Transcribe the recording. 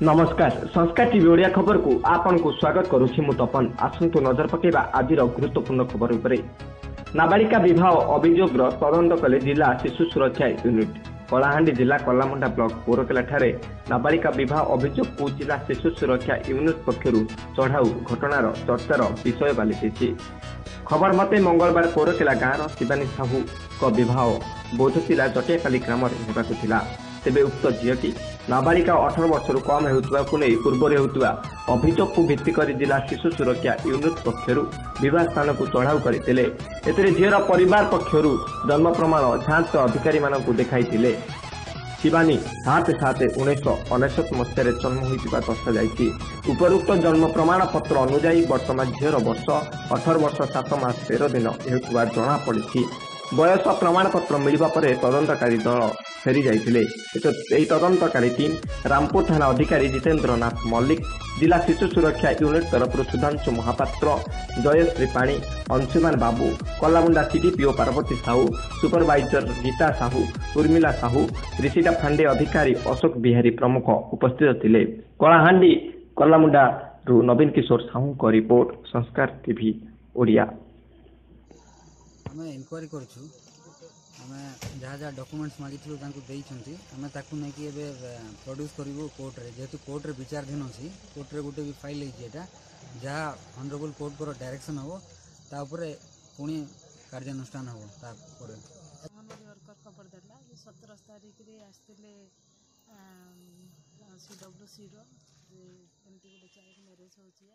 नमस्कार संस्कार टीवी ओडिया खबर को आपन को स्वागत करुछि मु तपन आसंतु नजर पकेबा आजिर गुरुत्वपूर्ण खबर उपरे। नाबालिका विवाह अभियोग तदंत कले जिला शिशु सुरक्षा यूनिट। कलाहांडी जिला कलामुंडा ब्लॉक पोरकेला ठारे नाबालिका विवाह अभियोग को जिला शिशु सुरक्षा यूनिट पक्षरु चढ़ाऊ घटनार चर्चार विषय बालिछि। खबर मते मंगलवार पोरकेला गाँव शिवानी साहू को विवाह बोधतिला जटियाकाली ग्राम में तेबे उक्त झीटी नाबालिका 18 वर्ष कम होता नहीं पूर्व अभियोग को भित्ति कर जिला शिशु सुरक्षा यूनिट पक्षर विवाह स्थान को चढ़ाऊ करते झीर परिवार पक्षर जन्म प्रमाण जांच अधिकारी देखाई शिवानी 7/7/1999 मसीह जन्म होता दर्शाई। उपरुक्त जन्म प्रमाण पत्र अनुजाई वर्तमान झीर वर्ष 18 वर्ष 7 मास 13 दिन होता जमापड़ी। बयस प्रमाण पत्र मिलवा पर तदंतकारी दल फेरी जाइथिले। तदंतकारी टीम रामपुर थाना अधिकारी जितेंद्र नाथ मल्लिक, जिला शिशु सुरक्षा यूनिट तरफ सुधांशु महापात्र, जयश्री पाणी, अंशुमान बाबू, कलामुंडा सीडीपीओ पार्वती साहू, सुपरवाइजर गीता साहू, उर्मिला साहू, ऋषिटा फांडे अधिकारी अशोक बिहारी प्रमुख उपस्थित थिले। कलाहांडी कलामुंडा नवीन किशोर साहू को रिपोर्ट, संस्कार टीवी ओडिया। आमे इनक्वारी करछु आमे जहाँ जहाँ डॉक्यूमेंट्स मागिथिलु तांको देइछंती आमे ताकू नै कि एबे प्रोड्यूस करिवो कोर्ट रे जेतु कोर्ट रे विचारधीन अछि। कोर्ट रे गुटे भी फाइल है जेटा जहाँ ऑनरेबल कोर्ट को डायरेक्शन हो ता ऊपर पुणी कार्यानुष्ठान हो ता ऊपर अंगनवाड़ी वर्कर खबर देला 17 तारिख रे आस्तिले सीडब्ल्यूसी रो एमटी गुटे चाइल्ड मैरिज होछि।